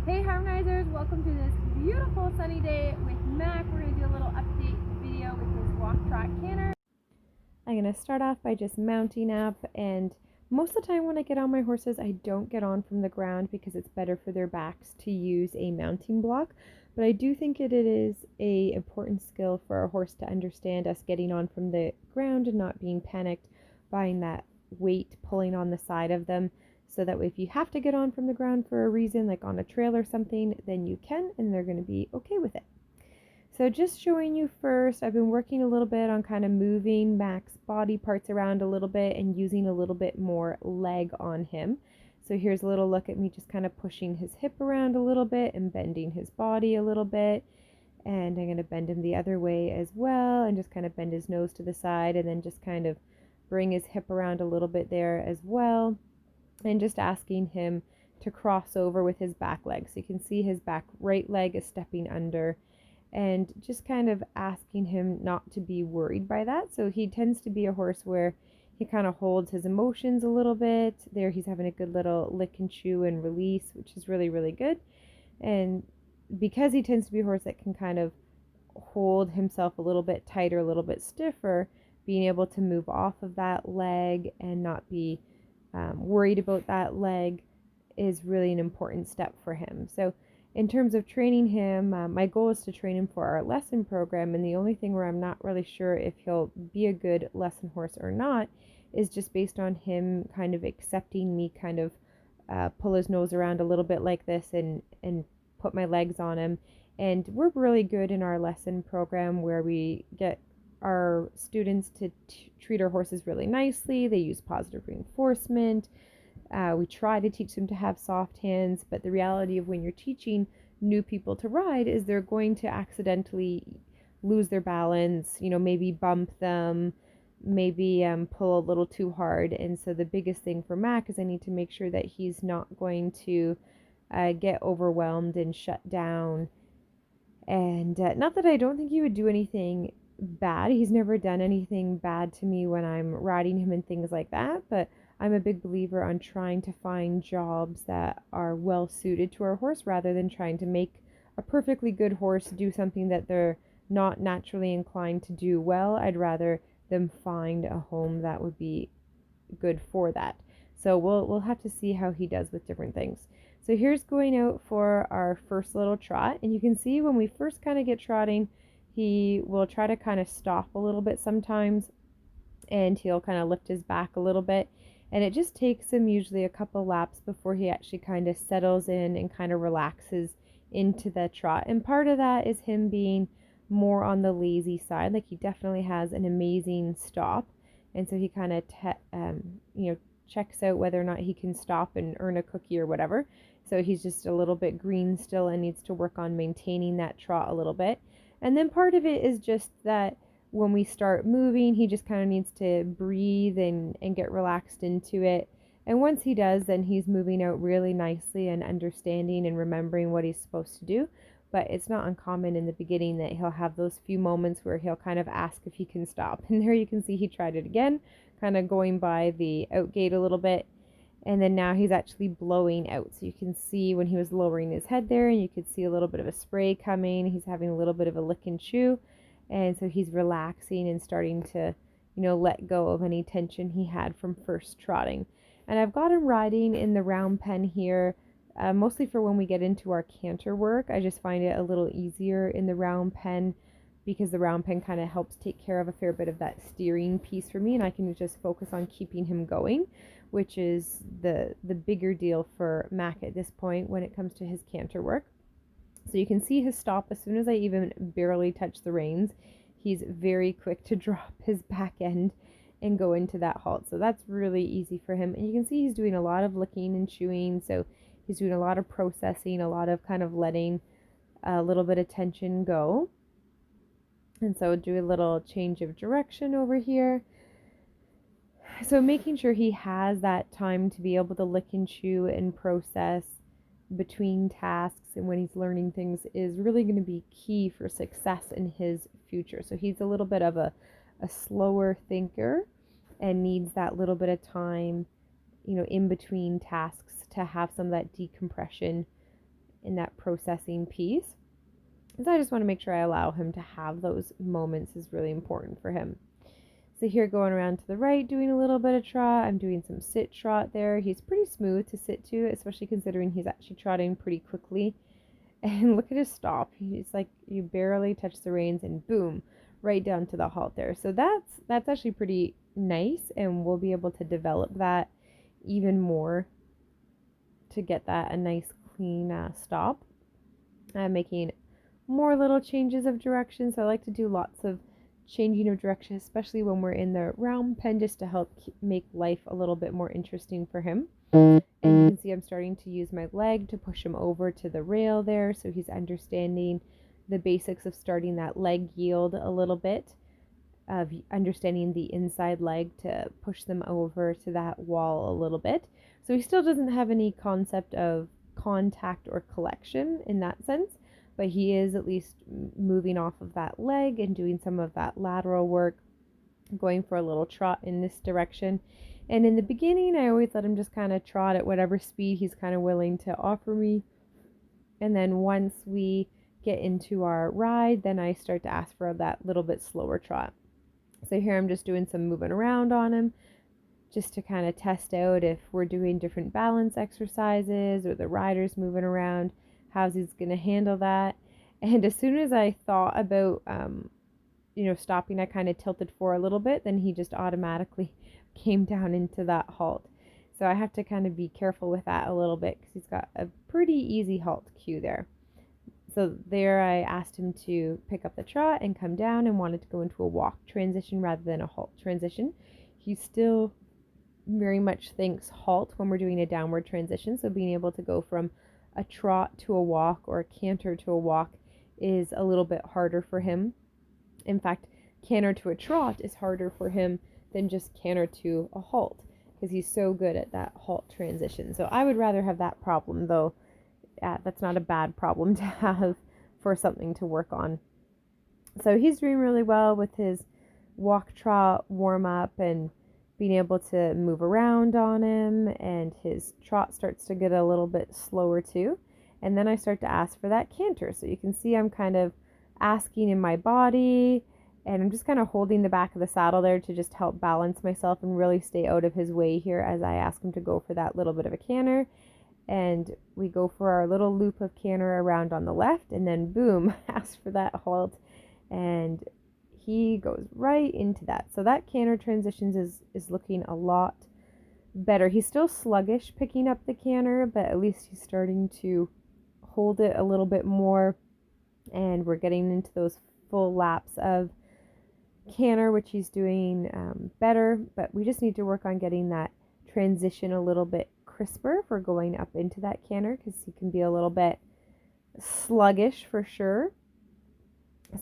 Hey harmonizers, welcome to this beautiful sunny day with Mac. We're going to do a little update video with his walk, trot, canter. I'm going to start off by just mounting up, and most of the time when I get on my horses, I don't get on from the ground because it's better for their backs to use a mounting block. But I do think it is a important skill for a horse to understand us getting on from the ground and not being panicked by that weight pulling on the side of them. So that way, if you have to get on from the ground for a reason, like on a trail or something, then you can, and they're going to be okay with it. So just showing you first, I've been working a little bit on kind of moving Mac's body parts around a little bit and using a little bit more leg on him. So here's a little look at me just kind of pushing his hip around a little bit and bending his body a little bit. And I'm going to bend him the other way as well and just kind of bend his nose to the side and then just kind of bring his hip around a little bit there as well. And just asking him to cross over with his back leg. So you can see his back right leg is stepping under, and just kind of asking him not to be worried by that. So he tends to be a horse where he kind of holds his emotions a little bit. There he's having a good little lick and chew and release, which is really, really good. And because he tends to be a horse that can kind of hold himself a little bit tighter, a little bit stiffer, being able to move off of that leg and not be worried about that leg is really an important step for him. So in terms of training him, my goal is to train him for our lesson program, and the only thing where I'm not really sure if he'll be a good lesson horse or not is just based on him kind of accepting me kind of pull his nose around a little bit like this and put my legs on him. And we're really good in our lesson program where we get our students to treat our horses really nicely. They use positive reinforcement. We try to teach them to have soft hands, but the reality of when you're teaching new people to ride is they're going to accidentally lose their balance, maybe bump them, maybe pull a little too hard. And so the biggest thing for Mac is I need to make sure that he's not going to get overwhelmed and shut down. And not that I don't think he would do anything bad. He's never done anything bad to me when I'm riding him and things like that, but I'm a big believer on trying to find jobs that are well suited to our horse rather than trying to make a perfectly good horse do something that they're not naturally inclined to do well. I'd rather them find a home that would be good for that. So we'll have to see how he does with different things. So here's going out for our first little trot, and you can see when we first kind of get trotting, he will try to kind of stop a little bit sometimes, and he'll kind of lift his back a little bit, and it just takes him usually a couple laps before he actually kind of settles in and kind of relaxes into the trot. And part of that is him being more on the lazy side. Like, he definitely has an amazing stop, and so he kind of checks out whether or not he can stop and earn a cookie or whatever. So he's just a little bit green still and needs to work on maintaining that trot a little bit. And then part of it is just that when we start moving, he just kind of needs to breathe and get relaxed into it. And once he does, then he's moving out really nicely and understanding and remembering what he's supposed to do. But it's not uncommon in the beginning that he'll have those few moments where he'll kind of ask if he can stop. And there you can see he tried it again, kind of going by the out gate a little bit. And then now he's actually blowing out. So you can see when he was lowering his head there, and you could see a little bit of a spray coming. He's having a little bit of a lick and chew. And so he's relaxing and starting to, let go of any tension he had from first trotting. And I've got him riding in the round pen here, mostly for when we get into our canter work. I just find it a little easier in the round pen because the round pen kind of helps take care of a fair bit of that steering piece for me, and I can just focus on keeping him going, which is the bigger deal for Mac at this point when it comes to his canter work. So you can see his stop as soon as I even barely touch the reins. He's very quick to drop his back end and go into that halt. So that's really easy for him. And you can see he's doing a lot of licking and chewing. So he's doing a lot of processing, a lot of kind of letting a little bit of tension go. And so do a little change of direction over here. So making sure he has that time to be able to lick and chew and process between tasks and when he's learning things is really going to be key for success in his future. So he's a little bit of a slower thinker and needs that little bit of time, in between tasks to have some of that decompression in that processing piece. So I just want to make sure I allow him to have those moments is really important for him. So here going around to the right, doing a little bit of trot. I'm doing some sit trot there. He's pretty smooth to sit to, especially considering he's actually trotting pretty quickly. And look at his stop. He's like, you barely touch the reins and boom, right down to the halt there. So that's actually pretty nice, and we'll be able to develop that even more to get that a nice clean stop. I'm making more little changes of direction, so I like to do lots of changing of direction, especially when we're in the round pen, just to help make life a little bit more interesting for him. And you can see I'm starting to use my leg to push him over to the rail there, so he's understanding the basics of starting that leg yield a little bit, of understanding the inside leg to push them over to that wall a little bit. So he still doesn't have any concept of contact or collection in that sense, but he is at least moving off of that leg and doing some of that lateral work, going for a little trot in this direction. And in the beginning, I always let him just kind of trot at whatever speed he's kind of willing to offer me. And then once we get into our ride, then I start to ask for that little bit slower trot. So here I'm just doing some moving around on him, just to kind of test out if we're doing different balance exercises or the rider's moving around, how he's going to handle that. And as soon as I thought about, stopping, I kind of tilted for a little bit, then he just automatically came down into that halt. So I have to kind of be careful with that a little bit because he's got a pretty easy halt cue there. So there I asked him to pick up the trot and come down, and wanted to go into a walk transition rather than a halt transition. He still very much thinks halt when we're doing a downward transition, so being able to go from a trot to a walk or a canter to a walk is a little bit harder for him. In fact, canter to a trot is harder for him than just canter to a halt, because he's so good at that halt transition. So I would rather have that problem, though. That's not a bad problem to have for something to work on. So he's doing really well with his walk trot warm up and being able to move around on him, and his trot starts to get a little bit slower too. And then I start to ask for that canter. So you can see I'm kind of asking in my body, and I'm just kind of holding the back of the saddle there to just help balance myself and really stay out of his way here as I ask him to go for that little bit of a canter. And we go for our little loop of canter around on the left, and then boom, ask for that halt, and he goes right into that. So that canter transitions is looking a lot better. He's still sluggish picking up the canter, but at least he's starting to hold it a little bit more, and we're getting into those full laps of canter, which he's doing better. But we just need to work on getting that transition a little bit crisper for going up into that canter, because he can be a little bit sluggish for sure.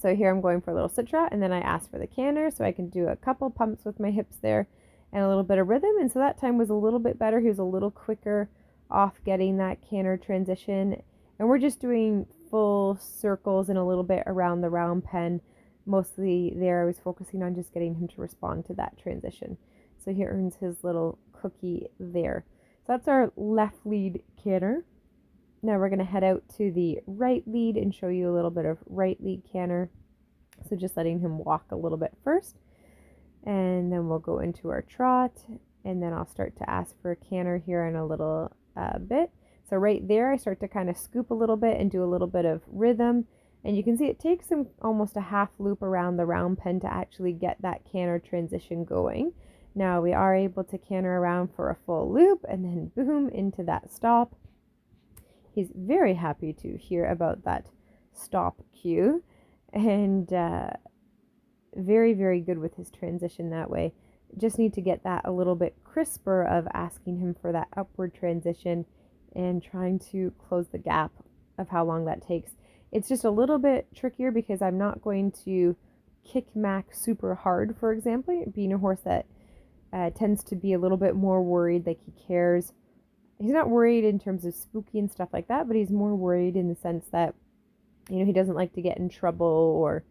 So here I'm going for a little sit trot, and then I ask for the canter so I can do a couple pumps with my hips there and a little bit of rhythm. And so that time was a little bit better. He was a little quicker off getting that canter transition. And we're just doing full circles and a little bit around the round pen. Mostly there I was focusing on just getting him to respond to that transition. So he earns his little cookie there. So that's our left lead canter. Now we're going to head out to the right lead and show you a little bit of right lead canter. So just letting him walk a little bit first. And then we'll go into our trot. And then I'll start to ask for a canter here in a little bit. So right there I start to kind of scoop a little bit and do a little bit of rhythm. And you can see it takes him almost a half loop around the round pen to actually get that canter transition going. Now we are able to canter around for a full loop and then boom into that stop. He's very happy to hear about that stop cue, and very, very good with his transition that way. Just need to get that a little bit crisper of asking him for that upward transition and trying to close the gap of how long that takes. It's just a little bit trickier because I'm not going to kick Mac super hard, for example, being a horse that tends to be a little bit more worried, like he cares. He's not worried in terms of spooky and stuff like that, but he's more worried in the sense that, he doesn't like to get in trouble, or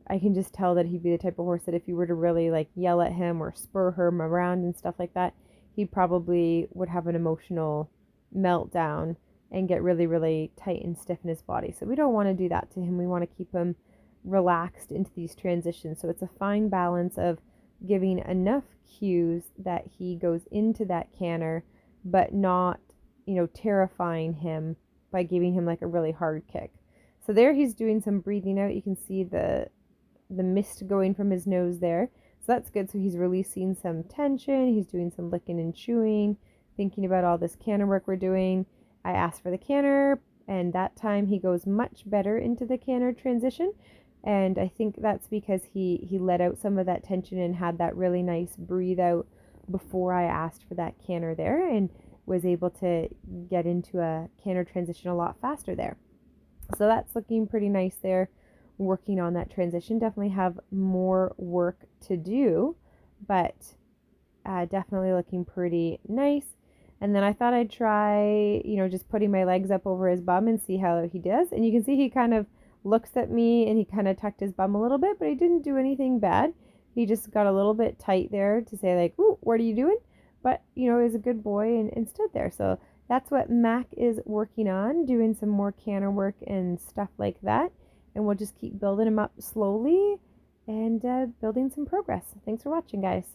I can just tell that he'd be the type of horse that if you were to really like yell at him or spur him around and stuff like that, he probably would have an emotional meltdown and get really, really tight and stiff in his body. So we don't want to do that to him. We want to keep him relaxed into these transitions. So it's a fine balance of giving enough cues that he goes into that canter, but not, terrifying him by giving him like a really hard kick. So there he's doing some breathing out. You can see the mist going from his nose there. So that's good. So he's releasing some tension. He's doing some licking and chewing, thinking about all this canter work we're doing. I asked for the canter, and that time he goes much better into the canter transition. And I think that's because he let out some of that tension and had that really nice breathe out before I asked for that canter there, and was able to get into a canter transition a lot faster there. So that's looking pretty nice there, working on that transition. Definitely have more work to do, but definitely looking pretty nice. And then I thought I'd try, just putting my legs up over his bum and see how he does. And you can see he kind of looks at me and he kind of tucked his bum a little bit, but he didn't do anything bad. He just got a little bit tight there to say like, "Ooh, what are you doing?" But, is a good boy and stood there. So that's what Mac is working on, doing some more canter work and stuff like that. And we'll just keep building him up slowly and building some progress. Thanks for watching, guys.